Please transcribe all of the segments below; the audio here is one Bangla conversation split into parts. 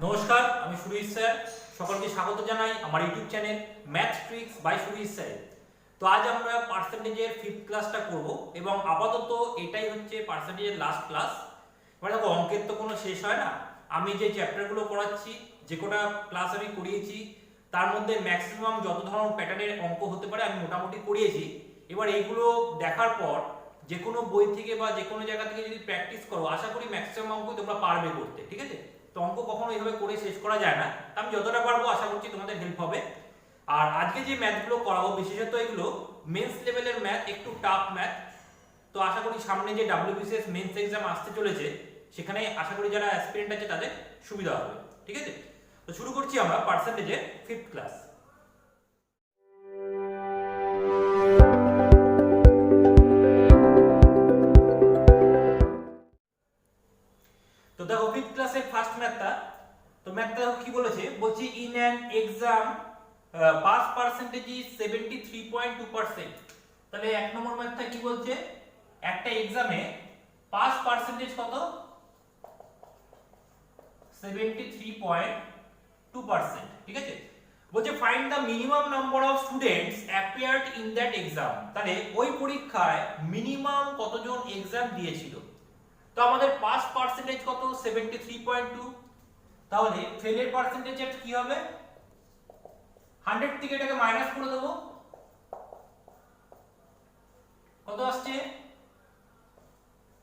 নমস্কার, আমি সুরীশ স্যার। সকলকে স্বাগত জানাই আমার YouTube channel math tricks by Surish sir. তো আজ আমরা পার্সেন্টেজের 5th ক্লাসটা করব এবং আপাতত এটাই হচ্ছে পার্সেন্টেজের লাস্ট ক্লাস। এবার দেখো, অঙ্কের তো কোনো শেষ হয় না। আমি যে চ্যাপ্টারগুলো পড়াচ্ছি, যে কটা ক্লাস আমি করিয়েছি, তার মধ্যে ম্যাক্সিমাম যত ধরনের প্যাটার্নের অঙ্ক হতে পারে আমি মোটামুটি করিয়েছি। এবার এইগুলো দেখার পর যে কোনো বই থেকে বা যে কোনো জায়গা থেকে যদি প্র্যাকটিস করো, আশা করি ম্যাক্সিমাম অঙ্কই তোমরা পারবে করতে। ঠিক আছে? তো অঙ্ক কখনো এইভাবে করে শেষ করা যায় না। আমি যতটা পারবো আশা করছি তোমাদের হেল্প হবে। আর আজকে যে ম্যাথগুলো করাবো, বিশেষত এগুলো মেন্স লেভেলের ম্যাথ, একটু টাফ ম্যাথ। তো আশা করি সামনে যে ডাব্লিউবিসিএস মেন্স এক্সাম আসতে চলেছে, সেখানে আশা করি যারা অ্যাসপিরেন্ট আছে তাদের সুবিধা হবে। ঠিক আছে? তো শুরু করছি আমরা পার্সেন্টেজের 5th ক্লাস। তো দেখো, 5th ক্লাসের ফার্স্ট ম্যাথটা, তো ম্যাথটা দেখো কি বলেছে। বলছি in an exam pass percentage is 73.2%। তাহলে এক নম্বর ম্যাথটা কি বলছে, একটা এক্সামে পাস পার্সেন্টেজ কত, 73.2%। ঠিক আছে? বলছে find the minimum number of students appeared in that exam. তাহলে ওই পরীক্ষায় মিনিমাম কতজন এক্সাম দিয়েছিল। তো আমাদের পাস পার্সেন্টেজ কত, 73.2। তাহলে ফেলের পার্সেন্টেজ কি হবে, 100 থেকে এটাকে মাইনাস করে দেবো, কত আসছে,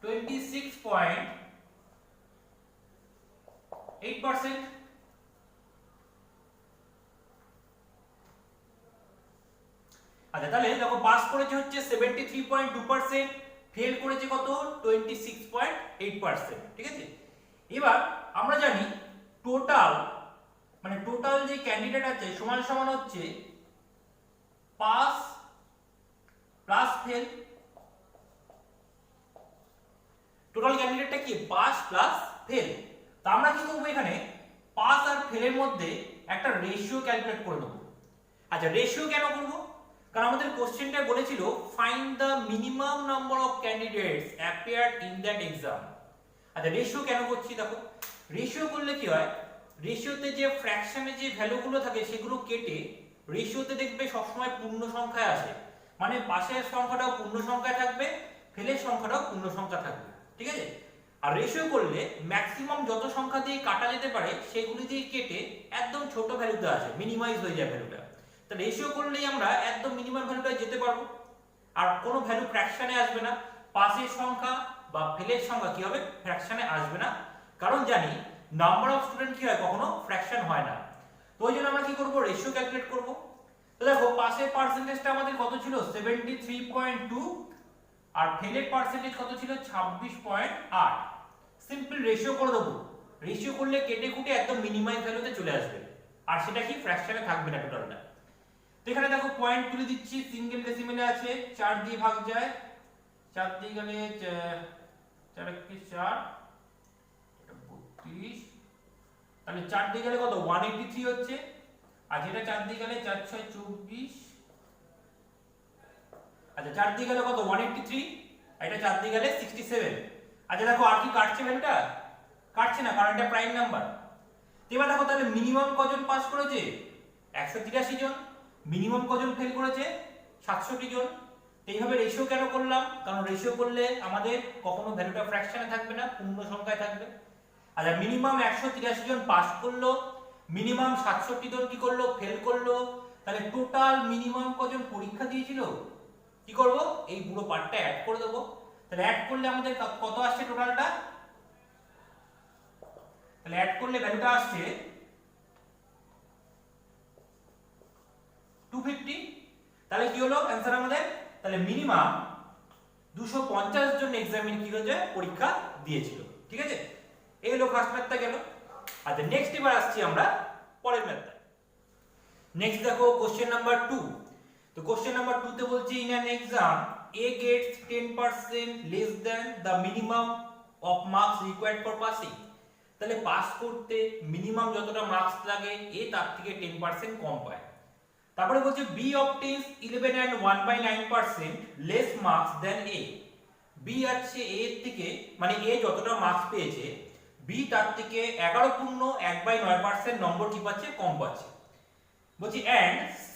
26.8%। আচ্ছা, তাহলে দেখো পাস করেছে হচ্ছে 73.2%, ফেল করেছে কত, 26.8%। ঠিক আছে? এবার আমরা জানি টোটাল, মানে টোটাল যে ক্যান্ডিডেট আছে সমান সমান হচ্ছে পাস প্লাস ফেল। টোটাল ক্যান্ডিডেটটা কি, পাস প্লাস ফেল। তো আমরা কি করবো, এখানে পাস আর ফেলের মধ্যে একটা রেশিও ক্যালকুলেট করে নেবো। আচ্ছা, রেশিও কেন করবো, কারণ আমাদের কোশ্চেনটা বলেছিল find the minimum number of candidates appeared in that exam. আচ্ছা, রেশিও কেন করছি, দেখো রেশিও করলে কি হয়, রেশিওতে যে ফ্র্যাকশনে যে ভ্যালুগুলো থাকে সেগুলো কেটে রেশিওতে দেখবে সবসময় পূর্ণ সংখ্যায় আসে। মানে পাশের সংখ্যাটাও পূর্ণ সংখ্যায় থাকবে, ফেলের সংখ্যাটাও পূর্ণ সংখ্যা থাকবে। ঠিক আছে? আর রেশিও করলে ম্যাক্সিমাম যত সংখ্যা দিয়ে কাটা যেতে পারে সেগুলি দিয়ে কেটে একদম ছোট ভ্যালুতে আসে, মিনিমাইজ হয়ে যায় ভ্যালুটা। তো রেশিও করলেই আমরা একদম মিনিমাম ভ্যালুটায় যেতে পারবো, আর কোনো ভ্যালু ফ্র্যাকশনে আসবে না। পাশের সংখ্যা বা ফেলের সংখ্যা কি হবে, ফ্র্যাকশনে আসবে না। কারণ জানি নাম্বার অফ স্টুডেন্ট কি হয়, কখনো ফ্র্যাকশন হয় না। তো ওই জন্য আমরা কি করব, রেশিও ক্যালকুলেট করব। তো দেখো পাশের পার্সেন্টেজটা আমাদের কত ছিল, 73.2, আর ফেলের পার্সেন্টেজ কত ছিল, 26.8। সিম্পল রেশিও করে দেবো। রেশিও করলে কেটে কুটে একদম মিনিমাইজ ভ্যালুতে চলে আসবে, আর সেটা কি ফ্র্যাকশনে থাকবে না টোটালটা। তো এখানে দেখো পয়েন্ট তুলে দিচ্ছি, সিঙ্গেল ডেসিমেলে আছে, 4 দিয়ে ভাগ যায়, 4 দিয়ে গেলে 4 × 4 এটা 32। তাহলে 4 দিয়ে গেলে কত, 183 হচ্ছে। আর যেটা 4 দিয়ে গেলে 4 × 6 = 24। আচ্ছা, 4 দিয়ে গেলে কত, 183, আর এটা 4 দিয়ে গেলে 67। আচ্ছা দেখো, আর কি কাটছে ভ্যালুটা, কাটছে না, কারণ এটা প্রাইম নাম্বার। এবার দেখো তাহলে মিনিমাম কজন পাস করেছে, 183 জন। মিনিমাম কজন ফেল করেছে, 67 জন। এইভাবে রেশিও কেন করলাম, কারণ রেশিও করলে আমাদের কখনো ভ্যালুটা ফ্র্যাকশনে থাকবে না, পূর্ণ সংখ্যায় থাকবে। আচ্ছা, মিনিমাম 183 জন পাস করলো, মিনিমাম 67 জন কি করলো, ফেল করলো। তাহলে টোটাল মিনিমাম কজন পরীক্ষা দিয়েছিল, কি করব, এই পুরো পার্টটা অ্যাড করে দেবো। তাহলে অ্যাড করলে আমাদের কত আসছে টোটালটা, তাহলে অ্যাড করলে ভ্যালুটা আসছে 250। তাহলে কি হলো অ্যানসার আমাদের, তাহলে মিনিমাম 250 জন এক্সামিন কি হয়েছে, পরীক্ষা দিয়েছিল। ঠিক আছে? এই হলো ফার্স্ট ম্যাথটা গেল। আচ্ছা, নেক্সট এবার আসছি আমরা পরের ম্যাথটা। নেক্সট দেখো কোশ্চেন নাম্বার 2। তো কোশ্চেন নাম্বার 2 তে বলছে in an exam A gets 10% less than the minimum of marks required for passing. তাহলে পাস করতে মিনিমাম যতটা মার্কস লাগে এ তার থেকে 10% কম পায়। তারপরে বলছে B obtains 11 and 1/9% less marks than A. B আছে এ এর থেকে, মানে এ যতটা মার্কস পেয়েছে, B বি তার থেকে 11.1/9% নম্বর কি পাচ্ছে, কম পাচ্ছে। বলছি and C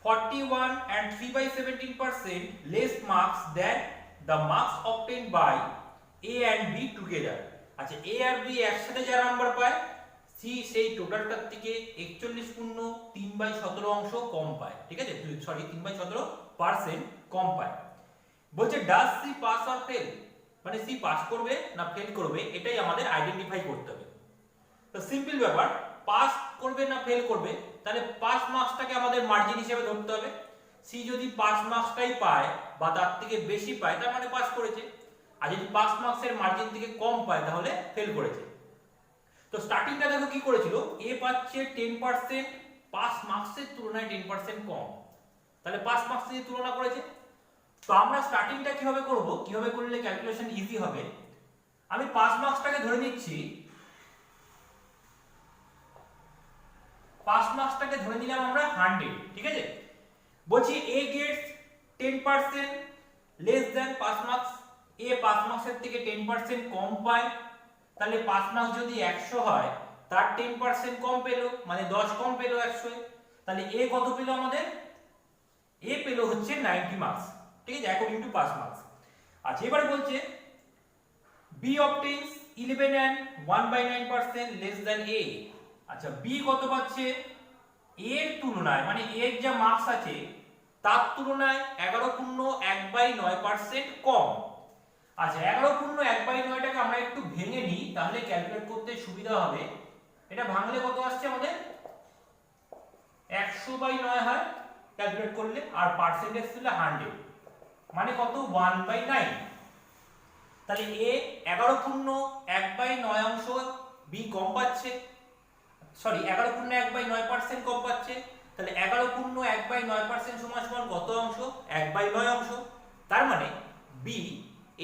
41 and 3/17% less marks than the marks obtained by A and B together। আচ্ছা A আর B একসাথে যা নাম্বার পায়, C সেই টোটালটার থেকে 41.3/17 অংশ কম পায়, ঠিক আছে, সরি 3/17% কম পায়। বলছে does she pass or fail, মানে সি পাস করবে না ফেল করবে, এটাই আমাদের আইডেন্টিফাই করতে হবে। তো সিম্পল ব্যাপার, পাস করবে না ফেল করবে, তাহলে পাস মার্কসটাকে আমাদের মার্জিন হিসেবে ধরতে হবে। সি যদি পাস মার্কসটাই পায় বা তার থেকে বেশি পায় তার মানে পাস করেছে, আর যদি পাস মার্কসের মার্জিন থেকে কম পায় তাহলে ফেল করেছে। তো স্টার্টিংটা দেখো কি করেছিল, এ পাচ্ছে 10%, পাস মার্কসের তুলনায় 10% কম, তাহলে পাস মার্কস দিয়ে তুলনা করেছে। তো আমরা স্টার্টিংটা কিভাবে করব, কিভাবে করলে ক্যালকুলেশন ইজি হবে, আমি পাস মার্কসটাকে ধরে নিচ্ছি, পাস মার্কসটাকে ধরে নিলাম আমরা 100, ঠিক আছে। বলছি A gets 10% less than pass marks, A pass মার্কসের থেকে 10% কম পায়, তাহলে পাস মার্কস যদি 100 হয় তার 10% কম পেল, মানে 10 কম পেল 100 এ, তাহলে এ কত পেল আমাদের, এ পেল হচ্ছে 90 মার্কস, ঠিক আছে, অ্যাকর্ডিং টু পাস মার্কস। আচ্ছা এবারে বলছে B obtains 11 and 1/9% less than A। আচ্ছা বি কত পাচ্ছে, এর তুলনায় মানে এর যা মার্কস আছে তার তুলনায় 11.1/9% কম। আচ্ছা 11.1/9টাকে আমরা একটু ভেঙে নিই, তাহলে ক্যালকুলেট করতে সুবিধা হবে। এটা ভাঙলে কত আসছে আমাদের, 100/9 হয় ক্যালকুলেট করলে, আর পার্সেন্টেজ ছিল 100, মানে কত 1/9। তাহলে এ 11.1/9 অংশ বি কম পাচ্ছে, সরি 11.1/9% কম পাচ্ছে, তাহলে 11.1/9% সমান সমান কত অংশ, 1/9 অংশ। তার মানে বি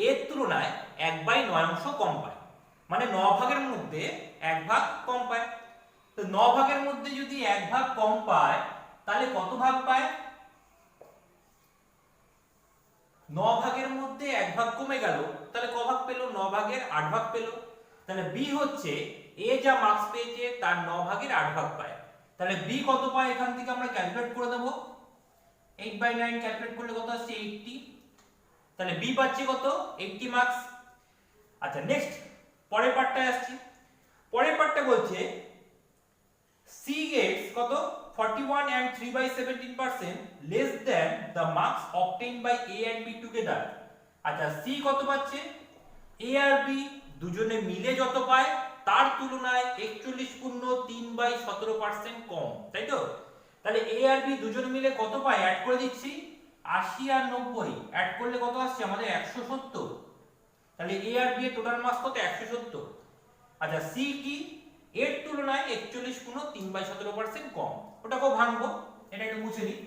এর তুলনায় 1/9 অংশ কম পায়, মানে 9 ভাগের মধ্যে 1 ভাগ কম পায়। তো 9 ভাগের মধ্যে যদি 1 ভাগ কম পায় তাহলে কত ভাগ পায়, 9 ভাগের মধ্যে 1 ভাগ কমে গেল, তাহলে ক ভাগ পেল, 9 ভাগের 8 ভাগ পেল। তাহলে বি হচ্ছে এ যা মার্কস পেয়েছে তার 9 ভাগের 8 ভাগ পায়, তাহলে বি কত পায় এখান থেকে আমরা ক্যালকুলেট করে দেব, 8/9 ক্যালকুলেট করলে কত আসছে 80, তাহলে বি পাচ্ছে কত 80 মার্কস। আচ্ছা নেক্সট পরের পার্টটায় আসছি, পরের পার্টটা বলছে সি গেটস কত 41 and 3/17% less than the marks obtained by A and B together। আচ্ছা সি কত পাচ্ছে, এ আর বি দুজনে মিলে যত পায় তার তুলনায় 41.3/17% কম, তাই তো। তাহলে এ আর বি দুজনে মিলে কত পায়, অ্যাড করে দিচ্ছি, 80 আর 90 অ্যাড করলে কত আসছে আমাদের 170, তাহলে এ আর বি এর টোটাল মার্কস কত 170। আচ্ছা সি কি, এর তুলনায় 41.3/17% কম, ওটাকেও ভাঙবো, এটা একটু মুছে দিই।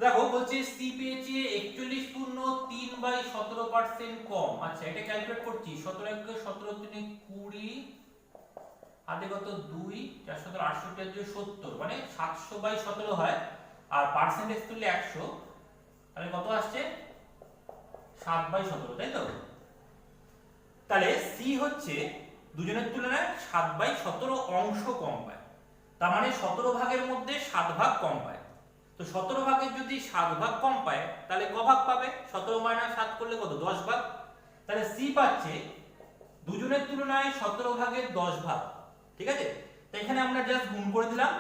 দেখো বলছে সি পেয়েছে 41.3/17% কম। আচ্ছা এটা ক্যালকুলেট করছি, 17 × 17 × 3 20, হাতে কত 2 4 17 68 আর 70, মানে 700/17 হয়, আর পার্সেন্টেজ তুললে 100, তাহলে কত আসছে 7/17, তাই তো। তাহলে সি হচ্ছে দুজনের তুলনায় 7/17 অংশ কম পায়, তার মানে 17 ভাগের মধ্যে 7 ভাগ কম পায়। তো 17 ভাগের যদি 7 ভাগ কম পায় তাহলে ক ভাগ পাবে, 17 - 7 করলে কত 10 ভাগ, তাহলে সি পাচ্ছে দুজনের তুলনায় 17 ভাগের 10 ভাগ, ঠিক আছে। তো এখানে আমরা জাস্ট গুণ করে দিলাম,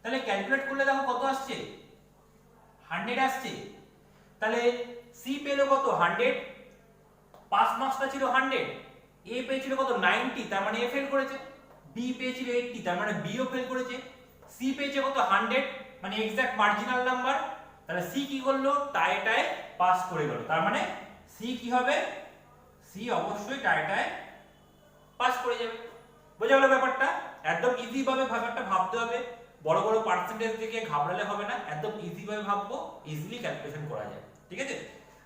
তাহলে ক্যালকুলেট করলে দেখো কত আসছে 100 আসছে। তাহলে সি পেল কত 100, পাস মার্কসটা ছিল 100, এ পেয়েছিল কত 90, তার মানে এ ফেল করেছে, বি পেয়েছিল 80, তার মানে বি ও ফেল করেছে, সি পেয়েছে কত 100, মানে এক্সাক্ট মার্জিনাল নাম্বার, তাহলে সি কি করলো টায় টায় পাস করে গেল, তার মানে সি কি হবে, সি অবশ্যই টায় টায় পাস করে যাবে। বোঝা গেল ব্যাপারটা, একদম ইজি ভাবে ব্যাপারটা ভাবতে হবে, বড় বড় পার্সেন্টেজ দেখে ঘাবড়ালে হবে না, একদম ইজি ভাবে ভাববো, ইজিলি ক্যালকুলেশন করা যায়, ঠিক আছে।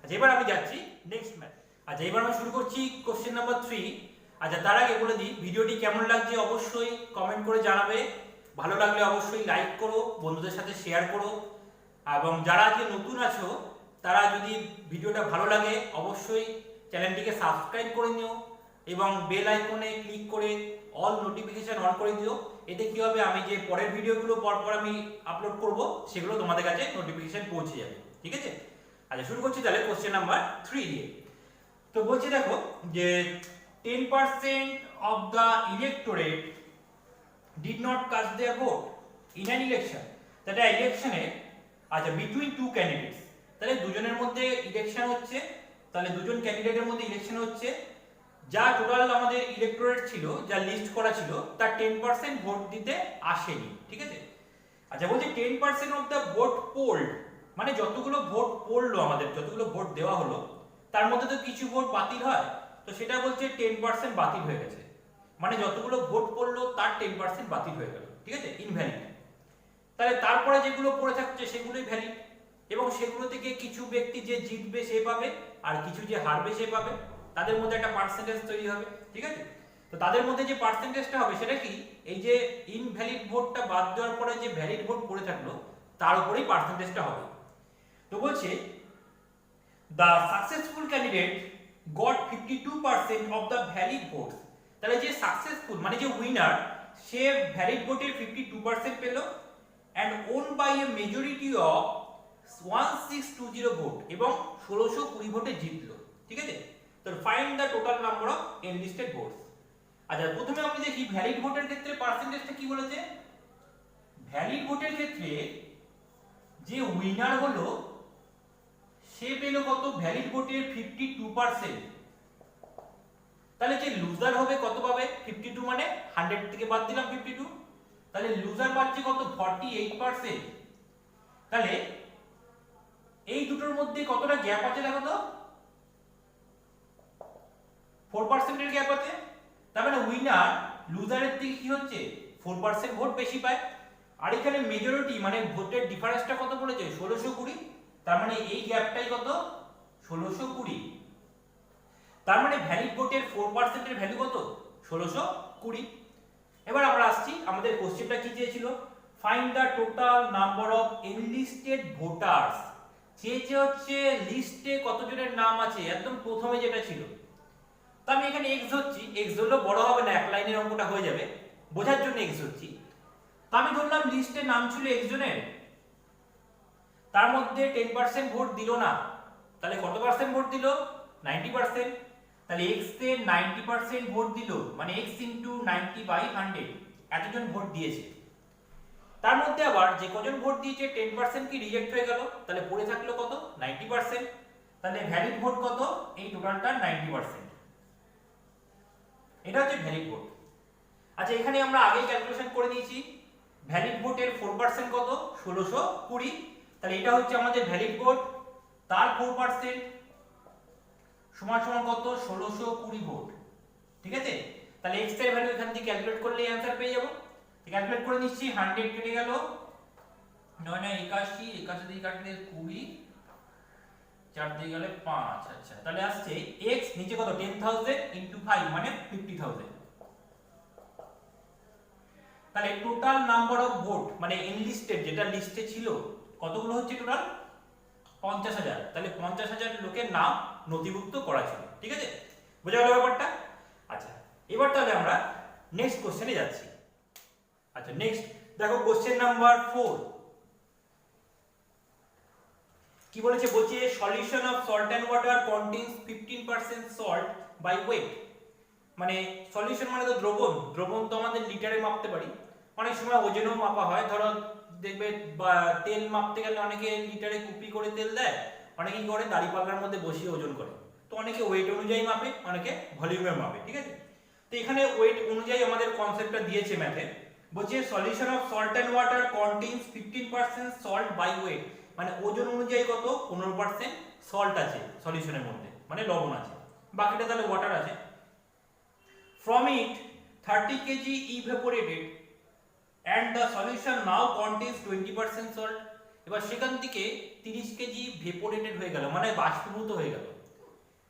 আচ্ছা এবার আমি যাচ্ছি নেক্সট ম্যাথ। আচ্ছা এবার আমি শুরু করছি কোশ্চেন নাম্বার 3। আচ্ছা তার আগে বলে দিই ভিডিওটি কেমন লাগছে অবশ্যই কমেন্ট করে জানাবে, ভালো লাগলে অবশ্যই লাইক করো, বন্ধুদের সাথে শেয়ার করো, এবং যারা যে নতুন আছো তারা যদি ভিডিওটা ভালো লাগে অবশ্যই চ্যানেলটিকে সাবস্ক্রাইব করে নিও এবং বেল আইকনে ক্লিক করে অল নোটিফিকেশন অন করে দিও। এতে কি হবে, আমি যে পরের ভিডিওগুলো পরপর আমি আপলোড করব সেগুলো তোমাদের কাছে নোটিফিকেশন পৌঁছে যাবে। ঠিক আছে, আচ্ছা শুরু করছি তাহলে কোশ্চেন নাম্বার 3 দিয়ে। তো বলছি দেখো যে 10% of the electorate did not cast their vote in an election। তাহলে ইলেকশনে আচ্ছা বিটুইন টু ক্যান্ডিডেটস, তাহলে দুজনের মধ্যে ইলেকশন হচ্ছে, তাহলে দুজন ক্যান্ডিডেটের মধ্যে ইলেকশন হচ্ছে, যা টোটাল আমাদের ইলেক্টোরেট ছিল, যা লিস্ট করা ছিল তার 10% ভোট দিতে আসেনি। ঠিক আছে, আচ্ছা বলছি 10% অফ দ্য ভোট পোল্ড, মানে যতগুলো ভোট পড়লো আমাদের, যতগুলো ভোট দেওয়া হলো তার মধ্যে তো কিছু ভোট বাতিল হয়, তো সেটা বলছে 10% বাতিল হয়ে গেছে, মানে যতগুলো ভোট পড়লো তার 10% বাতিল হয়ে গেল। ঠিক আছে, ইনভ্যালিড। তাহলে তারপরে যেগুলো পড়ে থাকছে সেগুলোই ভ্যালিড, এবং সেগুলো থেকে কিছু ব্যক্তি যে জিতবে সে পাবে আর কিছু যে হারবে সে পাবে, তাদের মধ্যে একটা পার্সেন্টেজ তৈরি হবে। ঠিক আছে, তো তাদের মধ্যে যে পার্সেন্টেজটা হবে সেটা কি, এই যে ইনভ্যালিড ভোটটা বাদ দেওয়ার পরে যে ভ্যালিড ভোট পড়ে থাকলো তার উপরেই পার্সেন্টেজটা হবে। তো বলছে the successful candidate got 52% of the valid votes। তাহলে যে সাকসেসফুল মানে যে উইনার, সে ভ্যালিড ভোটের 52% পেল and won by a majority of 1620 vote, এবং 1620 ভোটে জিতলো। ঠিক আছে, তো find the total number of enlisted votes. আচ্ছা প্রথমে আমরা দেখি ভ্যালিড ভোটের ক্ষেত্রে পার্সেন্টেজটা কি বলেছে। ভ্যালিড ভোটের ক্ষেত্রে যে উইনার হলো সে পেল কত, ভ্যালিড ভোটের 52%। তাহলে যে লুজার হবে কত পাবে, 52 মানে 100 থেকে বাদ দিলাম 52, তাহলে লুজার পাচ্ছে কত, 48%। তাহলে এই দুটোর মধ্যে কতটা গ্যাপ আছে দেখো তো, 4% এর গ্যাপ আছে। তার মানে উইনার লুজারের থেকে কি হচ্ছে, 4% ভোট বেশি পায়। আর এখানে মেজরিটি মানে ভোটের ডিফারেন্সটা কত পড়েছে, 1620। তার মানে এই গ্যাপটাই কত, 1620। তার মানে ভ্যালিড ভোটের 4% এর ভ্যালু কত, 1620। এবার আমরা আসছি, আমাদের কোশ্চেনটা কি চেয়েছিল, find the total number of enlisted voters. চেয়েছে হচ্ছে লিস্টে কতজনের নাম আছে, একদম প্রথমে যেটা ছিল। তো আমি এখানে এক্স ধরছি, এক্স ধরলে বড় হবে না, এক লাইনের অঙ্কটা হয়ে যাবে, বোঝার জন্য এক্স ধরছি। তো আমি ধরলাম লিস্টে নাম ছিল এক্স জনের, তার মধ্যে 10% ভোট দিল না, তাহলে কত পার্সেন্ট ভোট দিল, 90%। তাহলে x তে 90% ভোট দিল, মানে x ইনটু 90/100 এতজন ভোট দিয়েছে। তার মধ্যে আবার যে কজন ভোট দিয়েছে 10% কি রিজেক্ট হয়ে গেল, তাহলে পড়ে থাকলো কত, 90%। তাহলে ভ্যালিড ভোট কত, এই টোটালটা 90%। এটা হচ্ছে ভ্যালিড ভোট। আচ্ছা এখানে আমরা আগেই ক্যালকুলেশন করে নিয়েছি, ভ্যালিড ভোটের 4% কত, 1620। তাহলে এটা হচ্ছে আমাদের ভ্যালিড ভোট, তার 4% সমান সমান কত, 1620 ভোট। ঠিক আছে, তাহলে x এর ভ্যালু এখান থেকে ক্যালকুলেট করলেই आंसर পেয়ে যাব। ক্যালকুলেট করে নিচ্ছি, 100 কেটে গেল, 9 9 81, 81 দিয়ে কাটলে 20, 4 দিয়ে গেলে 5। আচ্ছা তাহলে আসছে x নিচে কত, 10000 ইনটু 5 মানে 50000। তাহলে টোটাল নাম্বার অফ ভোট মানে এনলিস্টেড যেটা লিস্টে ছিল কতগুলো হচ্ছে, টোটাল 50000। তাহলে 50000 লোকের নাম নথিভুক্ত করা ছিল। ঠিক আছে, বোঝা গেল ব্যাপারটা। আচ্ছা এবার তাহলে আমরা নেক্সট কোশ্চেনে যাচ্ছি। আচ্ছা নেক্সট দেখো কোশ্চেন নাম্বার 4 কি বলেছে, বলছে solution of salt and water contains 15% salt by weight. মানে সলিউশন মানে তো দ্রবণ, দ্রবণ তো আমাদের লিটারে মাপতে পারি, অনেক সময় ওজনেও মাপা হয়। ধরো দেখবে তেল মাপতে গেলে অনেকে লিটারে কুপি করে তেল দেয়, অনেকে কি করে দাঁড়িপাল্লার মধ্যে বসিয়ে ওজন করে। তো অনেকে ওয়েট অনুযায়ী মাপে, অনেকে ভলিউমে মাপে। ঠিক আছে, তো এখানে ওয়েট অনুযায়ী আমাদের কনসেপ্টটা দিয়েছে ম্যাথে। বলছে solution of salt and water contains 15% salt by weight, মানে ওজন অনুযায়ী কত, 15% সল্ট আছে সলিউশনের মধ্যে, মানে লবণ আছে, বাকিটা তাহলে ওয়াটার আছে। From it 30 kg evaporated and the solution now contains 20% salt। এবার সেখান থেকে 30 কেজি ভেপোরেটেড হয়ে গেল, মানে বাষ্পীভূত হয়ে গেল।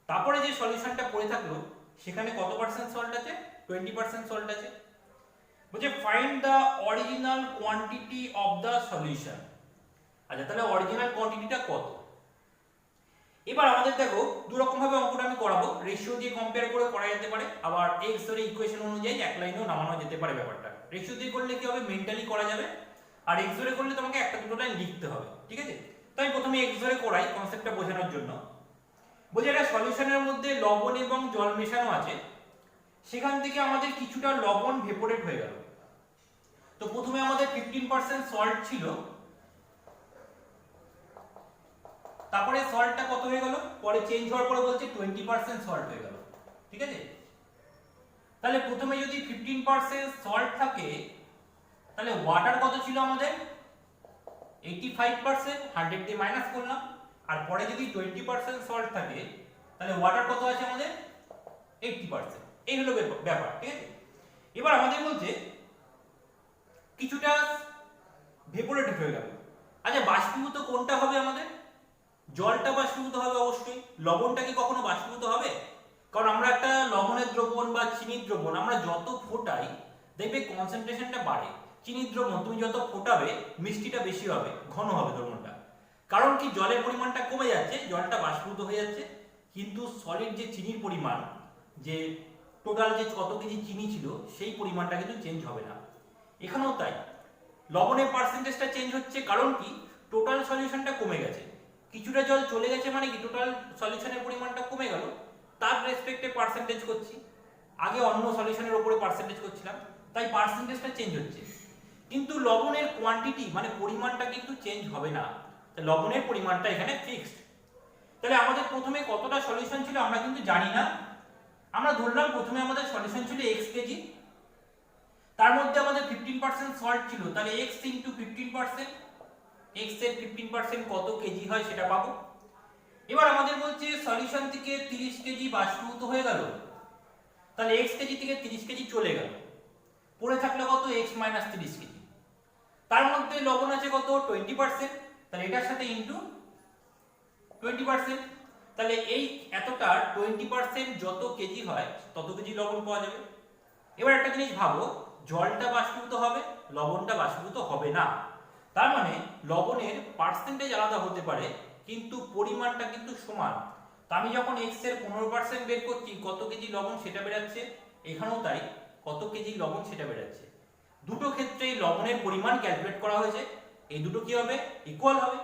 তারপরে যে সলিউশনটা পড়ে থাকলো সেখানে কত পার্সেন্ট সল্ট আছে, 20% সল্ট আছে। বলছে find the original quantity of the solution. আচ্ছা, তাহলে অরিজিনাল কোয়ান্টিটিটা কত? এবার আমাদের দেখো দু রকম ভাবে অঙ্কটা আমি করাবো, রেশিও দিয়ে কম্পেয়ার করে করা যেতে পারে, আবার এক্স ধরে ইকুয়েশন অনুযায়ী এক লাইনেও নামানো যেতে পারে ব্যাপারটা। রেশিও দিয়ে করলে কি হবে, মেন্টালি করা যাবে, আর এক্স ধরে করলে তোমাকে একটা দুটো লাইন লিখতে হবে, ঠিক আছে? তাই প্রথমে এক্স ধরে করাই কনসেপ্টটা বোঝানোর জন্য। বলছি একটা সলিউশনের মধ্যে লবণ এবং জল মেশানো আছে, সেখান থেকে আমাদের কিছুটা লবণ ভেপোরেট হয়ে গেল। তো প্রথমে আমাদের 15% সল্ট ছিল, তারপরে সল্টটা কত হয়ে গেল, পরে চেঞ্জ হওয়ার পরে বলছে 20% সল্ট হয়ে গেল, ঠিক আছে? তাহলে প্রথমে যদি 15% সল্ট থাকে, তাহলে ওয়াটার কত ছিল আমাদের 85%, 100 দিয়ে মাইনাস করলাম, আর পরে যদি 20% সল্ট থাকে, তাহলে ওয়াটার কত আছে আমাদের 80%। এই হলো ব্যাপার, ঠিক আছে? এবার আমাদের বলছে কিছুটা ভেপোরেটেড হয়ে গেল। আচ্ছা, বাষ্পীভূত কোনটা হবে আমাদের? জলটা বাষ্পীভূত হবে অবশ্যই। লবণটা কি কখনো বাষ্পীভূত হবে? কারণ আমরা একটা লবণের দ্রবণ বা চিনির দ্রবণ আমরা যত ফোটাই দেখবে কনসেন্ট্রেশনটা বাড়ে। চিনির দ্রবণ তুমি যত ফোটাবে মিষ্টিটা বেশি হবে, ঘন হবে দ্রবণটা। কারণ কি, জলের পরিমাণটা কমে যাচ্ছে, জলটা বাষ্পীভূত হয়ে যাচ্ছে, কিন্তু সলিড যে চিনির পরিমাণ, যে টোটাল যে কত কেজি চিনি ছিল সেই পরিমাণটা কিন্তু চেঞ্জ হবে না। এখানেও তাই, লবণের পার্সেন্টেজটা চেঞ্জ হচ্ছে, কারণ কি টোটাল সলিউশনটা কমে গেছে, কিছুটা জল চলে গেছে, মানে কি টোটাল সলিউশনের পরিমাণটা কমে গেল, তার রেসপেক্টে পার্সেন্টেজ করছি। আগে অন্য সলিউশনের উপরে পার্সেন্টেজ করছিলাম, তাই পার্সেন্টেজটা চেঞ্জ হচ্ছে, কিন্তু লবণের কোয়ান্টিটি মানে পরিমাণটা কিন্তু চেঞ্জ হবে না। লবণের পরিমাণটা এখানে ফিক্সড। তাহলে আমাদের প্রথমে কতটা সলিউশন ছিল আমরা কিন্তু জানি না, আমরা ধরলাম প্রথমে আমাদের সলিউশন ছিল x কেজি, তার মধ্যে আমাদের 15% সল্ট ছিল, তাহলে x ইনটু 15%, x এর 15% কত কেজি হয় সেটা পাবো। এবার আমাদের বলছে সলিউশন থেকে 30 কেজি বাষ্পীভূত হয়ে গেল, তাহলে x কেজি থেকে 30 কেজি চলে গেল, পড়ে থাকলো কত x মাইনাস 30 কেজি। তার মধ্যে লবণ আছে কত 20%, তাহলে এটার সাথে ইনটু 20%, তাহলে এই এতটা 20% যত কেজি হয় তত কেজি লবণ পাওয়া যাবে। এবার একটা জিনিস ভাবো, জলটা বাষ্পীভূত হবে, লবণটা বাষ্পীভূত হবে না, তার মানে লবণের পার্সেন্টেজ আলাদা হতে পারে কিন্তু পরিমাণটা কিন্তু সমান। তো আমি যখন x এর 15% বের করছি, কত কেজি লবণ সেটা বেরাচ্ছে, এখানেও তাই, কত কেজি লবণ সেটা বেরাচ্ছে। দুটো ক্ষেত্রেই লবণের পরিমাণ ক্যালকুলেট করা হয়েছে, এই দুটো কি হবে, ইকুয়াল হবে।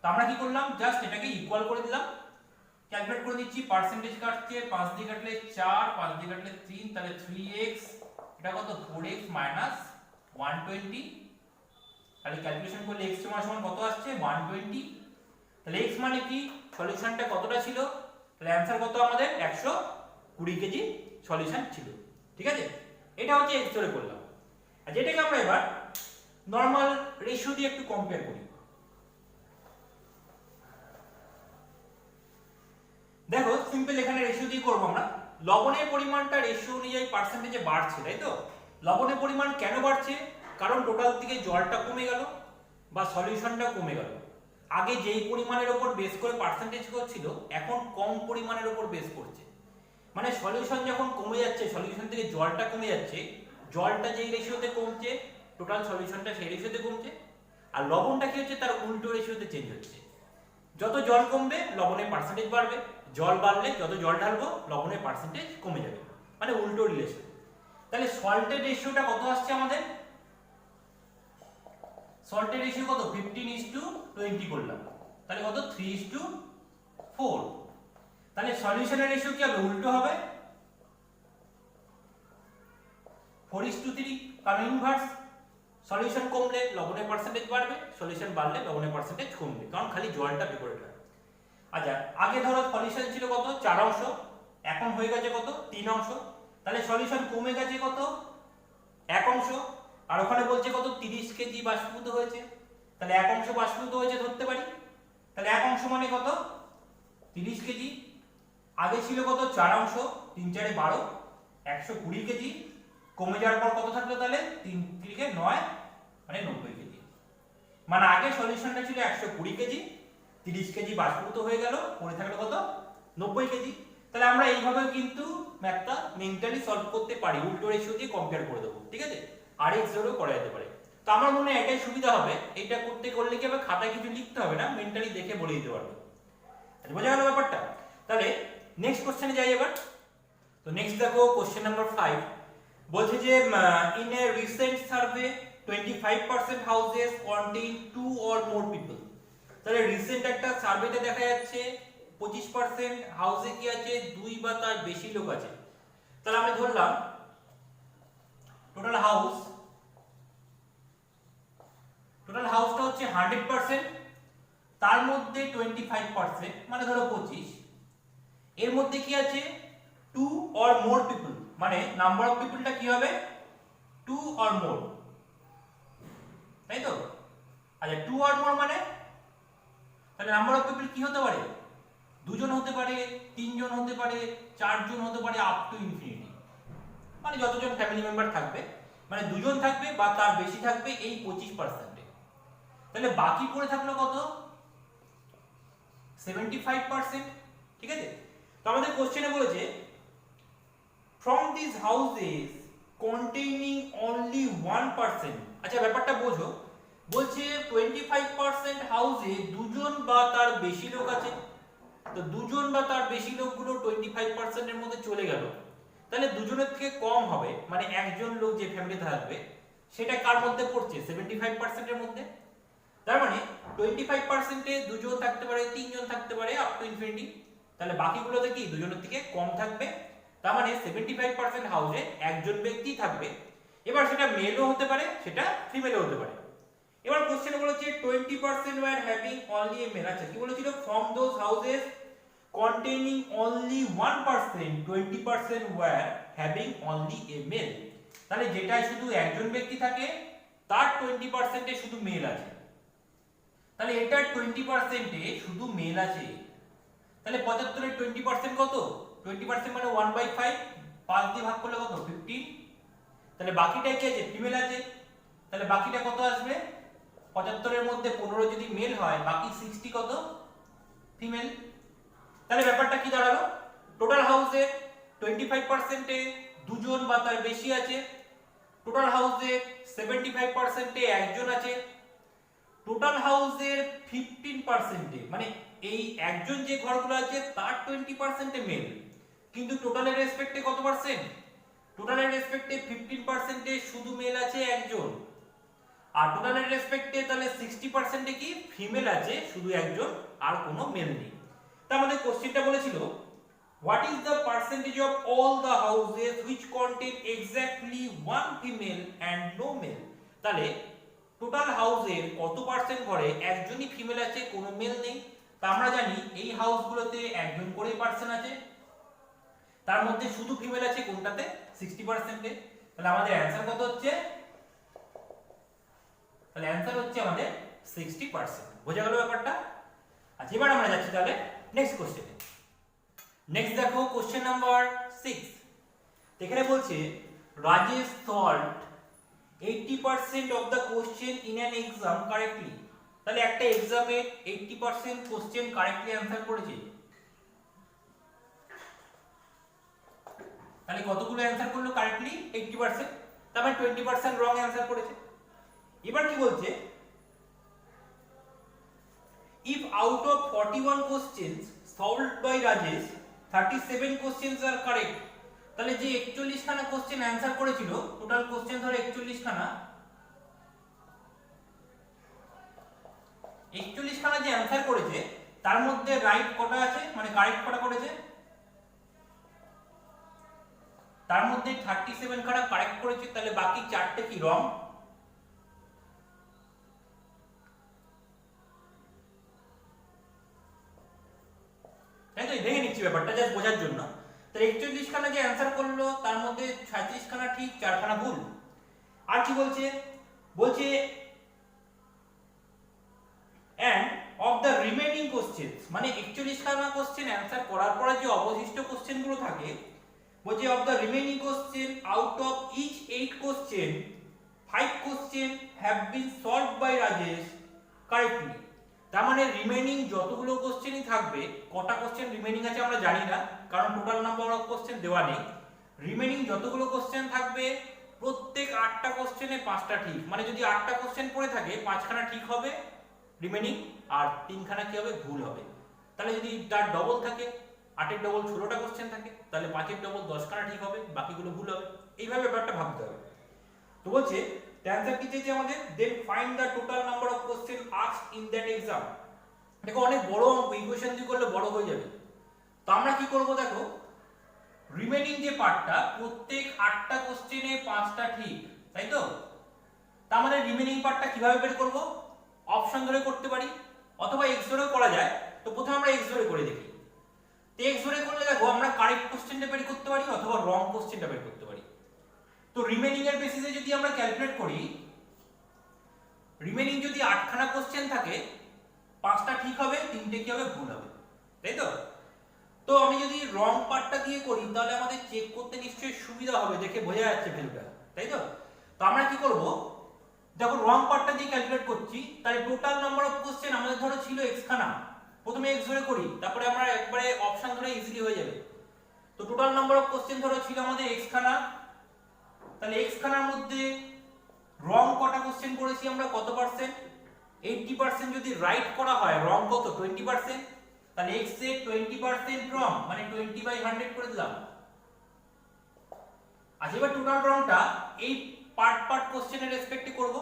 তো আমরা কি করলাম, জাস্ট এটাকে ইকুয়াল করে দিলাম, ক্যালকুলেট করে দিচ্ছি। পার্সেন্টেজ কাটছে, 5 দিয়ে কাটলে 4, 5 দিয়ে কাটলে 3, তাহলে 3x, এটা কত 4x মাইনাস 120, তাহলে ক্যালকুলেশন করলে x সমান কত আসছে 120। তাহলে x মানে কি, সলিউশনটা কতটা ছিল, তাহলে অ্যানসার কত আমাদের 120 কেজি সলিউশন ছিল, ঠিক আছে? এটা হচ্ছে x ধরে করলাম। আর যেটাকে আমরা এবার নরমাল রেশিও দিয়ে একটু কম্পেয়ার করি। দেখো সিম্পল এখানে রেশিও দিয়ে করব আমরা। লবণের পরিমাণটা রেশিও অনুযায়ী পার্সেন্টেজে বাড়ছে, তাই তো? লবণের পরিমাণ কেন বাড়ছে, কারণ টোটাল থেকে জলটা কমে গেল বা সলিউশনটা কমে গেল। আগে যেই পরিমাণের উপর বেস করে পার্সেন্টেজ করছিল, এখন কম পরিমাণের উপর বেস করছে। মানে সলিউশন যখন কমে যাচ্ছে, সলিউশন থেকে জলটা কমে যাচ্ছে, জলটা যেই রেশিওতে কমছে টোটাল সলিউশনটা সেই রেশিওতে কমছে, আর লবণটা কি হচ্ছে তার উল্টো রেশিওতে চেঞ্জ হচ্ছে। যত জল কমবে লবণের পার্সেন্টেজ বাড়বে, জল বাড়লে যত জল ঢালবো লবণের পার্সেন্টেজ কমে যাবে, মানে উল্টো রিলেশন। তাহলে সল্টের রেশিওটা কত আসছে আমাদের, সল্টের রেশিও কত 15:20 করলাম, তাহলে কত 3:4। তাহলে সলিউশনের রেশিও কি হবে, উল্টো হবে 4:3, কারণ ইনভার্স। সলিউশন কমলে লবণের পার্সেন্টেজ বাড়বে, সলিউশন বাড়লে লবণের পার্সেন্টেজ কমবে, কারণ খালি জলটা ভেপোরেট হয়। আচ্ছা, আগে ধরো সলিউশন ছিল কত 4 অংশ, এখন হয়ে গেছে কত 3 অংশ, তাহলে সলিউশন কমে গেছে কত 1 অংশ, আর ওখানে বলছে কত 30 কেজি বাষ্পীভূত হয়েছে, তাহলে 1 অংশ বাষ্পীভূত হয়েছে ধরতে পারি। তাহলে 1 অংশ মানে কত 30 কেজি, আগে ছিল কত 4 অংশ, 3 4 এ 12, 120 কেজি, কমে যাওয়ার পর কত থাকলো তাহলে 3 3 9, মানে 90 কেজি। মানে আগে সলিউশনটা ছিল 120 কেজি, 30 কেজি বাষ্পীভূত হয়ে গেল, পড়ে থাকলো কত 90 কেজি। তাহলে আমরা এইভাবে কিন্তু ম্যাথটা মেন্টালি সলভ করতে পারি, উল্টো রেশিও দিয়ে কম্পেয়ার করে দেবো, ঠিক আছে? আর এক্স ধরেও করা যেতে পারে। তো আমার মনে হয় এটাই সুবিধা হবে, এটা করলে কি হবে, খাতায় কিছু লিখতে হবে না, মেন্টালি দেখে বলে দিতে পারবে। আচ্ছা, বোঝা গেল ব্যাপারটা? তাহলে নেক্সট কোশ্চেনে যাই এবার। তো নেক্সট দেখো কোশ্চেন নাম্বার 5 বলছে যে in a recent survey 25% houses contain 2 or more people. তাহলে রিসেন্ট একটা সার্ভেতে দেখা যাচ্ছে 25% হাউসে কি আছে, 2 বা তার বেশি লোক আছে। তাহলে আমি ধরলাম টোটাল হাউসটা হচ্ছে 100%, তার মধ্যে 25% মানে ধরো 25, এর মধ্যে কি আছে 2 অর মোর পিপল, মানে নাম্বার অফ পিপলটা কি হবে 2 অর মোর, তাই তো? আচ্ছা 2 অর মোর মানে তাহলে নাম্বার অফ পিপল কি হতে পারে, 2 জন হতে পারে, 3 জন হতে পারে, 4 জন হতে পারে, আপ টু ইনফিনিটি, মানে যতজন ফ্যামিলি মেম্বার থাকবে, মানে 2 জন থাকবে বা তার বেশি থাকবে এই 25%। তাহলে বাকি পড়ে থাকলো কত, 75%, ঠিক আছে? তো আমাদের কোশ্চেনে বলেছে from these houses containing only 1%। আচ্ছা ব্যাপারটা বোঝো, বলছে 25% হাউসে 2 জন বা তার বেশি লোক আছে। তো 2 জন বা তার বেশি লোকগুলো 25% এর মধ্যে চলে গেল, তাহলে 2 জনের থেকে কম হবে, মানে একজন লোক যে ফ্যামিলিতে থাকবে সেটা কার মধ্যে পড়ছে, 75% এর মধ্যে। তার মানে 25% এ 2 জন থাকতে পারে, 3 জন থাকতে পারে, আপ টু ইনফিনিটি। তাহলে বাকিগুলোতে কি 2 জনের থেকে কম থাকবে, তার মানে 75% হাউসে একজন ব্যক্তি থাকবে। এবার সেটা মেলও হতে পারে, সেটা ফিমেলও হতে পারে। এবার কোশ্চেনে বলেছে 20% were having only a male. আচ্ছা কি বলেছিল, from those houses containing only 1%, 20% were having only a male। তাহলে যেটায় শুধু একজন ব্যক্তি থাকে তার 20% এ শুধু মেল আছে। তাহলে এটার 20% এ শুধু মেল আছে, তাহলে 75 এর 20% কত, 20% মানে 1/5, 5 দিয়ে ভাগ করলে কত 15। তাহলে বাকিটাই কি আছে, ফিমেল আছে। তাহলে বাকিটা কত আসবে, 75 এর মধ্যে 15 যদি মেল হয়, বাকি 60 কত ফিমেল। তাহলে ব্যাপারটা কি দাঁড়ালো, টোটাল হাউসে 25% এ 2 জন বা তার বেশি আছে, টোটাল হাউসে 75% এ একজন আছে, টোটাল হাউসের 15% এ মানে এই একজন যে ঘরগুলো আছে তার 20% এ মেল, কিন্তু টোটালের রেসপেক্টে কত পার্সেন্ট, টোটালের রেসপেক্টে 15% এ শুধু মেল আছে একজন, আর টোটালের রেসপেক্টে তাহলে 60% এ কি ফিমেল আছে শুধু একজন, আর কোনো মেল নেই। তার আমাদের কোশ্চেনটা বলেছিল what is the percentage of all the houses which contain exactly one female and no male। তাহলে টোটাল হাউসের কত পার্সেন্ট ঘরে একজনই ফিমেল আছে, কোনো মেল নেই। তা আমরা জানি এই হাউসগুলোতে একজন করেই পার্সন আছে, তার মধ্যে শুধু ফিমেল আছে কোনটাতে, 60% এ। তাহলে আমাদের অ্যানসার কত হচ্ছে, তাহলে অ্যানসার হচ্ছে আমাদের 60%। বোঝা গেল ব্যাপারটা? আচ্ছা এবার আমরা যাচ্ছি তাহলে নেক্সট কোশ্চেনে। নেক্সট দেখো কোশ্চেন নাম্বার 6। এখানে বলছে Rajesh solved 80% of the question in an exam correctly. তাহলে একটা এক্সামে 80% কোশ্চেন কারেক্টলি অ্যানসার করেছে। তাহলে কতগুলো অ্যানসার করলো কারেক্টলি, 80%, তার মানে 20% রং অ্যানসার করেছে। এবার কি বলছে, if out of 41 questions solved by Rajesh 37 questions are correct। তাহলে যে 41 খানা কোশ্চেন অ্যানসার করেছিল, টোটাল কোশ্চেন ধরে 41 খানা, 41 খানা যে অ্যানসার করেছে তার মধ্যে রাইট কটা আছে, মানে কারেক্ট কটা করেছে, তার মধ্যে 37 খানা কারেক্ট করেছে, তাহলে বাকি 4টে কি রং। তাই তো, ভেঙে নিচ্ছি ব্যাপারটা জাস্ট বোঝার জন্য। তাহলে 41 খানা যে অ্যানসার করলো তার মধ্যে 36 খানা ঠিক, 4 খানা ভুল। আর কি বলছে, বলছে and of the remaining questions, মানে 41 খানা কোশ্চেন অ্যানসার করার পরে যে অবশিষ্ট কোশ্চেন গুলো থাকে, বলছে of the remaining question out of each 8 question 5 question have been solved by Rajesh correctly। তার মানে রিমেইনিং যতগুলো কোশ্চেনই থাকবে, কটা কোশ্চেন রিমেইনিং আছে আমরা জানি না, কারণ টোটাল নাম্বার অফ কোশ্চেন দেওয়া নেই। রিমেইনিং যতগুলো কোশ্চেন থাকবে প্রত্যেক 8টা কোশ্চেনে 5টা ঠিক, মানে যদি 8টা কোশ্চেন পড়ে থাকে 5খানা ঠিক হবে রিমেনিং, আর 3খানা কি হবে ভুল হবে। তাহলে যদি তার ডবল থাকে, 8এর ডবল 16টা কোশ্চেন থাকে, তাহলে 5এর ডবল 10খানা ঠিক হবে, বাকিগুলো ভুল হবে। এইভাবে ব্যাপারটা ভাবতে হবে। তো বলছে অ্যানসার কি চেয়েছে আমাদের, then find the total number of question asked in that exam. দেখো অনেক বড় অঙ্ক, ইকুয়েশন দিয়ে করলে বড় হয়ে যাবে। তো আমরা কি করব, দেখো রিমেনিং যে পার্টটা, প্রত্যেক 8টা কোশ্চেনে 5টা ঠিক, তাই তো? তা আমাদের রিমেনিং পার্টটা কিভাবে বের করব, অপশন ধরে করতে পারি অথবা এক্স ধরেও করা যায়। তো প্রথমে আমরা এক্স ধরে করে দেখি। তো এক্স ধরে করলে দেখো আমরা কারেক্ট কোশ্চেনটা বের করতে পারি অথবা রং কোশ্চেনটা বের করতে পারি। তো রিমেনিং এর বেসিসে যদি আমরা ক্যালকুলেট করি, রিমেনিং যদি 8খানা কোশ্চেন থাকে 5টা ঠিক হবে, 3টে কি হবে ভুল হবে, তাই তো? তো আমি যদি রং পার্টটা দিয়ে করি তাহলে আমাদের চেক করতে নিশ্চয়ই সুবিধা হবে, দেখে বোঝা যাচ্ছে ভ্যালুটা, তাই তো? তো আমরা কি করব, দেখো রং পার্টটা দিয়ে ক্যালকুলেট করছি, তাহলে টোটাল নাম্বার অফ কোশ্চেন আমাদের ধরো ছিল x খানা, প্রথমে x ধরে করি, তারপরে আমরা একবারে অপশন ধরে ইজিলি হয়ে যাবে। তো টোটাল নাম্বার অফ কোশ্চেন ধরো ছিল আমাদের x খানা, তাহলে x খানার মধ্যে রং কটা কোশ্চেন করেছি আমরা, কত পার্সেন্ট? 80% যদি রাইট করা হয়, রং কত 20%, তাহলে x এর 20% রং, মানে 20/100 করে দিলাম। আচ্ছা এবার টোটাল রংটা এই পার্ট কোশ্চেনের রেসপেক্টে করব।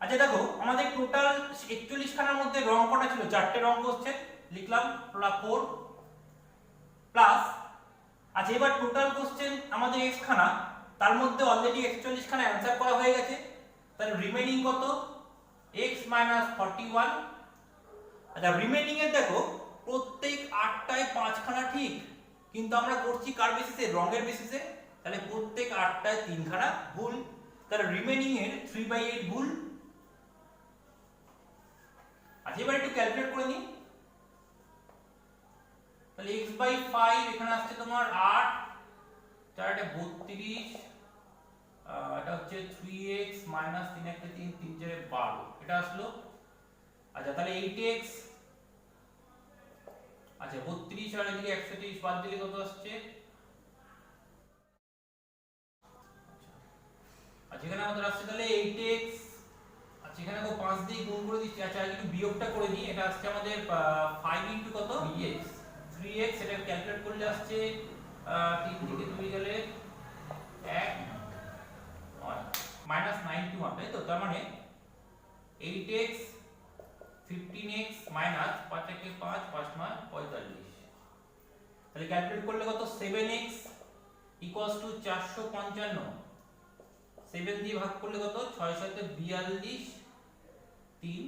আচ্ছা দেখো আমাদের টোটাল 41 খানার মধ্যে রং কটা ছিল, 4টে রং কোশ্চেন লিখলাম 4 প্লাস। আচ্ছা এবার টোটাল কোশ্চেন আমাদের x খানা, তার মধ্যে অলরেডি 41 খানা অ্যানসার করা হয়ে গেছে, তাহলে রিমেনিং কত, x 41। আচ্ছা রিমেনিং এর দেখো প্রত্যেক 8টায় 5খানা ঠিক, কিন্তু আমরা করছি কার বেসিসে, রঙের বেসিসে, তাহলে প্রত্যেক 8টায় 3খানা ভুল, তাহলে রিমেনিং এর 3/8 ভুল। আচ্ছা এবার একটু ক্যালকুলেট করে নিই, তাহলে x/5 এখানে আসছে তোমার 8, 4 টা 32, এটা হচ্ছে 3x মাইনাস 3 একটা 3 3 4 12, এটা আসলো। আচ্ছা তাহলে 8x, আচ্ছা 32 আর এদিকে 123 বাদ দিলে কত আসছে, আচ্ছা এখানে আমাদের আসছে তাহলে 8x, আচ্ছা এখানে তো 5 দিয়ে গুণ করে দিচ্ছি। আচ্ছা একটু বিয়োগটা করে নিই, এটা আসছে আমাদের 5 ইনটু কত 3x, এটা ক্যালকুলেট করলে আসছে 3 থেকে 2 গেলে 1 মাইনাস 91, তাই তো? তার মানে 8x 15x মাইনাস 5 থেকে 5 5 9 45, তাহলে ক্যালকুলেট করলে কত 7x ইকুয়ালস টু 455, 7 দিয়ে ভাগ করলে কত 6 7 42 3,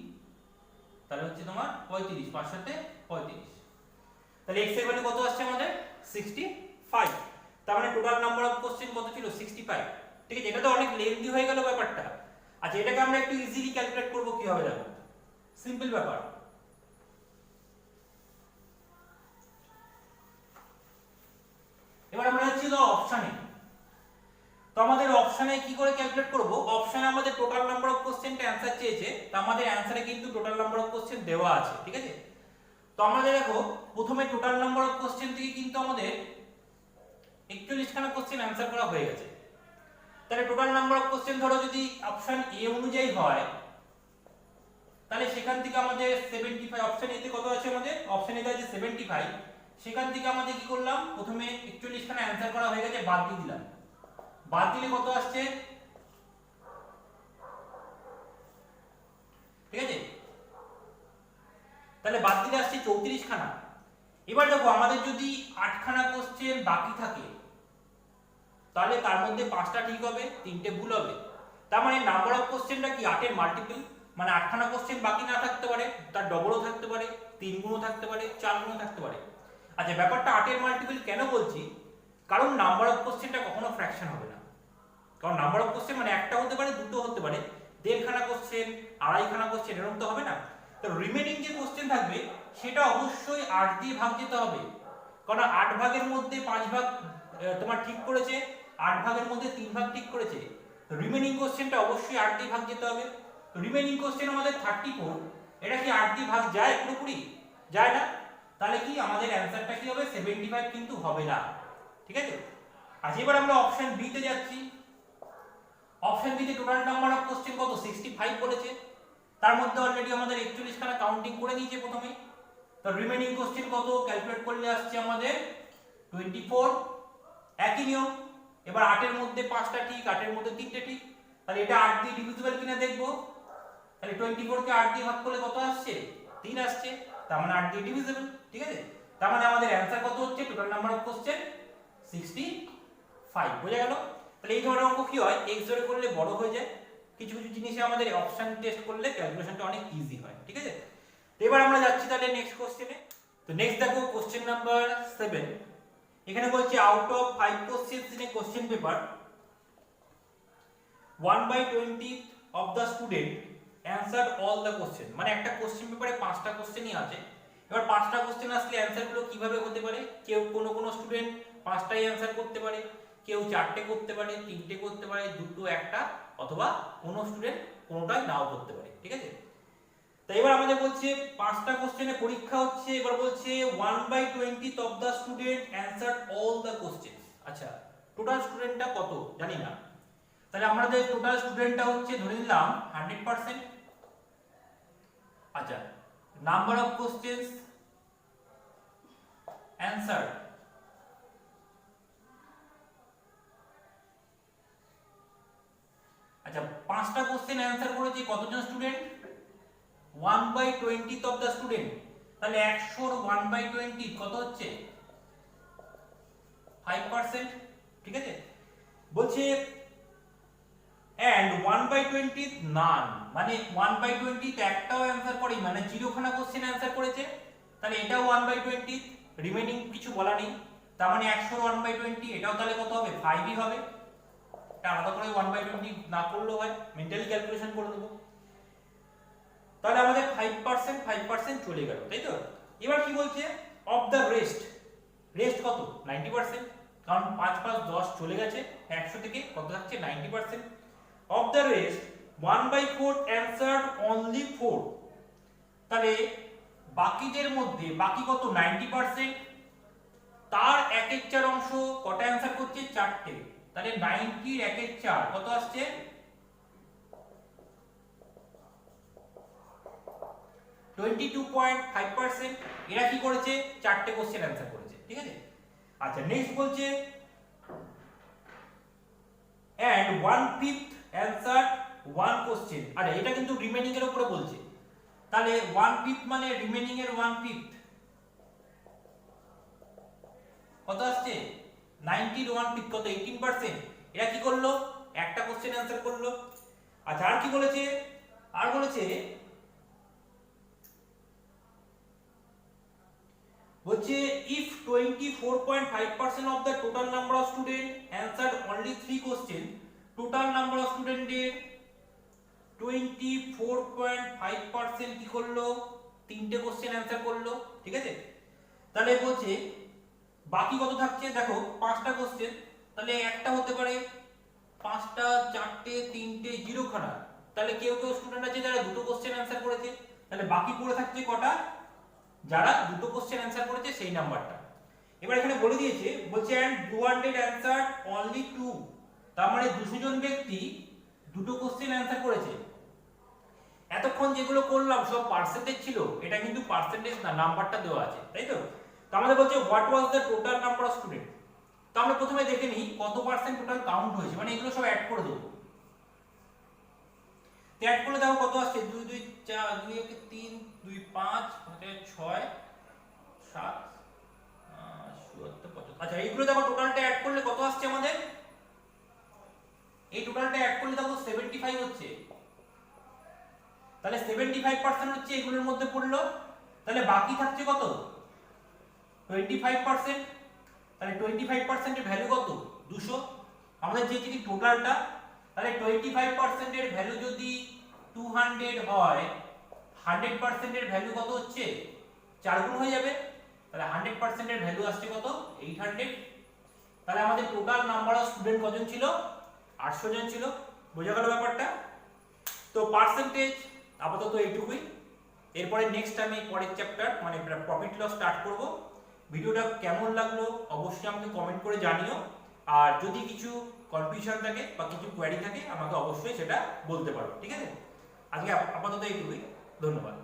তাহলে হচ্ছে তোমার 35, 5 7 35, তাহলে x এর ভ্যালু কত আসছে আমাদের 65। তার মানে টোটাল নাম্বার অফ কোশ্চেন কত ছিল 65, ঠিক আছে? এটা তো অনেক লেন্থি হয়ে গেল ব্যাপারটা। আচ্ছা এটাকে আমরা একটু ইজিলি ক্যালকুলেট করব, কি হবে দেখো, সিম্পল ব্যাপার। এবার আমরা হচ্ছে অপশনে, তো আমাদের অপশনে কি করে ক্যালকুলেট করব, অপশনে আমাদের টোটাল নাম্বার অফ কোশ্চেনটা অ্যানসার চেয়েছে, তো আমাদের অ্যানসারে কিন্তু টোটাল নাম্বার অফ কোশ্চেন দেওয়া আছে, ঠিক আছে? তো আমাদের দেখো প্রথমে টোটাল নাম্বার অফ কোশ্চেন থেকে কিন্তু আমাদের 41 খানা কোশ্চেন অ্যানসার করা হয়ে গেছে। তাহলে টোটাল নাম্বার অফ কোশ্চেন ধরো যদি অপশন এ অনুযায়ী হয়, তাহলে সেখান থেকে আমাদের 75, অপশন এ তে কত আছে আমাদের, অপশন এ তে আছে 75, সেখান থেকে আমাদের কি করলাম, প্রথমে 41 খানা অ্যানসার করা হয়ে গেছে, বাদ দিয়ে দিলাম, বাদ দিলে কত আসছে, ঠিক আছে? তাহলে বাদ দিলে আসছে 34 খানা। এবার দেখো আমাদের যদি 8খানা কোশ্চেন বাকি থাকে, তাহলে তার মধ্যে 5টা ঠিক হবে, 3টে ভুল হবে। তার মানে নাম্বার অফ কোশ্চেনটা কি 8 এর মাল্টিপল, মানে 8খানা কোশ্চেন বাকি না থাকতে পারে, তার ডবলও থাকতে পারে, 3 গুণও থাকতে পারে, 4 গুণও থাকতে পারে। আচ্ছা ব্যাপারটা 8 এর মাল্টিপল কেন বলছি, কারণ নাম্বার অফ কোশ্চেনটা কখনো ফ্র্যাকশন হবে না, কারণ নাম্বার অফ কোশ্চেন মানে একটা হতে পারে, দুটো হতে পারে, 1.5খানা কোশ্চেন, 2.5খানা কোশ্চেন, এরকম তো হবে না। তো রিমেনিং যে কোশ্চেন থাকবে সেটা অবশ্যই 8 দিয়ে ভাগ যেতে হবে, কারণ 8 ভাগের মধ্যে 5 ভাগ তোমার ঠিক করেছে, 8 ভাগের মধ্যে 3 ভাগ ঠিক করেছে, তো রিমেনিং কোশ্চেনটা অবশ্যই 8 দিয়ে ভাগ যেতে হবে। তো রিমেনিং কোশ্চেন আমাদের 34, এটা কি 8 দিয়ে ভাগ যায় পুরোপুরি? যায় না, তাহলে কি আমাদের অ্যানসারটা কি হবে 75 কিন্তু হবে না, ঠিক আছে? আজ এবার আমরা অপশন বি তে যাচ্ছি। অপশন বি তে টোটাল নাম্বার অফ কোশ্চেন কত 65 বলেছে, তার মধ্যে অলরেডি আমাদের 41 খানা কাউন্টিং করে নিয়েছে প্রথমে। তো রিমেইনিং কোশ্চেন কত ক্যালকুলেট করলে আসছে আমাদের 24। একই নিয়ম, এবার 8 এর মধ্যে 5টা ঠিক, 8 এর মধ্যে 3টে ঠিক, তাহলে এটা 8 দিয়ে ডিভিজিবল কিনা দেখবো। তাহলে 24 কে 8 দিয়ে ভাগ করলে কত আসছে 3 আসছে, তার মানে 8 দিয়ে ডিভিজিবল। ঠিক আছে, তার মানে আমাদের অ্যানসার কত হচ্ছে টোটাল নাম্বার অফ কোশ্চেন 65। বোঝা গেল? তাহলে এই ধরনের অঙ্ক কি হয় এক্স ধরে করলে বড় হয়ে যায়, কিছু কিছু জিনিসে আমাদের অপশন টেস্ট করলে ক্যালকুলেশনটা অনেক ইজি হয়। ঠিক আছে, তো এবার আমরা যাচ্ছি তাহলে নেক্সট কোশ্চেনে। তো নেক্সট দেখো কোশ্চেন নাম্বার 7। এখানে বলছে out of 5 questions in a question paper 1/20 of the student answer all the question. মানে একটা কোশ্চেন পেপারে 5টা কোশ্চেনই আছে, এবার 5টা কোশ্চেন আসলে অ্যানসার গুলো কিভাবে হতে পারে, কেউ কোনো স্টুডেন্ট 5টাই অ্যানসার করতে পারে, কেউ 4টে করতে পারে, 3টে করতে পারে, 2টো, 1টা, অথবা কোনো স্টুডেন্ট কোনোটাই নাও করতে পারে। ঠিক আছে, তো এবার আমাদের বলছে 5টা কোশ্চেনে পরীক্ষা হচ্ছে, এবার বলছে 1/20 of the student answer all the question. আচ্ছা, টোটাল স্টুডেন্টটা কত জানি না, তাহলে আমাদের টোটাল স্টুডেন্টটা হচ্ছে ধরে নিলাম 100%। আচ্ছা, নাম্বার অফ কোশ্চেনস অ্যানসার, আচ্ছা 5টা কোশ্চেন অ্যানসার করেছে কতজন স্টুডেন্ট 1/20 অফ দ্য স্টুডেন্ট, তাহলে 100 এর 1/20 কত হচ্ছে 5%। ঠিক আছে, বলছে and 1/20 নান, মানে 1/20 তে একটাও অ্যানসার করেনি, মানে 0 খানা কোশ্চেন অ্যানসার করেছে, তাহলে এটাও 1/20, রিমেইনিং কিছু বলা নেই, তার মানে 100 এর 1/20 এটাও তাহলে কত হবে 5ই হবে। এটা আলাদা করে 1/20 না করলেও হয়, মেন্টালি ক্যালকুলেশন করে দেবো। তাহলে আমাদের 5% চলে গেল, তাই তো? এবার কি বলছে অফ দ্য রেস্ট, রেস্ট কত 90%, কারণ 5 5 10 চলে গেছে, 100 থেকে কত থাকছে 90%। অফ দ্য রেস্ট 1/4 অ্যানসার্ড অনলি 4, তাহলে বাকিদের মধ্যে বাকি কত 90%, তার 1/4 অংশ কটা অ্যানসার করছে 4টে, তাহলে 90 এর 1/4 কত আসছে 22.5%। এরা কি করেছে 4টে কোশ্চেন অ্যানসার করেছে। ঠিক আছে, আচ্ছা নেক্সট বলছে and 1/5 অ্যানসার 1 কোশ্চেন। আরে এটা কিন্তু রিমেইনিং এর উপরে বলছে, তাহলে 1/5 মানে রিমেইনিং এর 1/5 কত আসছে 90 এর 1/5 কত 18%। এরা কি করলো একটা কোশ্চেন অ্যানসার করলো। আচ্ছা আর কি বলেছে, আর বলেছে if 24.5% of the total number of students answered only 3 questions, total number of students এর 24.5% কি করলো 3টে কোশ্চেন অ্যানসার করলো। ঠিক আছে, তাহলে বলছে বাকি কত থাকছে, দেখো 5টা কোশ্চেন, তাহলে একটা হতে পারে 5টা, 4টে, 3টে, 0 খানা, তাহলে কেউ স্টুডেন্ট আছে যারা দুটো কোশ্চেন অ্যানসার করেছে, তাহলে বাকি পড়ে থাকছে কটা যারা দুটো কোশ্চেন অ্যানসার করেছে সেই নাম্বারটা। এবার এখানে বলে দিয়েছে, বলছে and 200 answered only 2, তার মানে 200 জন ব্যক্তি দুটো কোশ্চেন অ্যানসার করেছে। এতক্ষণ যেগুলো করলাম সব পার্সেন্টেজ ছিল, এটা কিন্তু পার্সেন্টেজ না, নাম্বারটা দেওয়া আছে, তাই তো? তো আমাদের বলছে what was the total number of student, তো আমরা প্রথমে দেখে নিই কত পার্সেন্ট টোটাল কাউন্ট হয়েছে, মানে এগুলো সব অ্যাড করে দেবো। তো অ্যাড করলে দেখো কত আসছে 2 2 4 2 1 3 2 5 6 7 77। আচ্ছা এইগুলো দেখো টোটালটা অ্যাড করলে কত আসছে আমাদের, এই টোটালটা অ্যাড করলে দেখো 75 হচ্ছে, তাহলে 75% হচ্ছে এগুলোর মধ্যে পড়লো, তাহলে বাকি থাকছে কত 25%, তাহলে 25% এর ভ্যালু কত 200। আমাদের যে টোটালটা, তাহলে 25% এর ভ্যালু যদি 200 হয়, 100% এর ভ্যালু কত হচ্ছে 4 গুণ হয়ে যাবে, তাহলে 100% এর ভ্যালু আসছে কত 800। তাহলে আমাদের টোটাল নাম্বার অফ স্টুডেন্ট কজন ছিল 800 জন ছিল। বোঝা গেল ব্যাপারটা? তো পার্সেন্টেজ আপাতত এইটুকুই, এরপরে নেক্সট আমি পরের চ্যাপ্টার মানে প্রফিট লস স্টার্ট করব। ভিডিওটা কেমন লাগলো অবশ্যই আমাকে কমেন্ট করে জানিও, আর যদি কিছু কনফিউশন থাকে বা কিছু কোয়ারি থাকে আমাকে অবশ্যই সেটা বলতে পারো, ঠিক আছে? আজকে আপাতত এইটুকুই, ধন্যবাদ।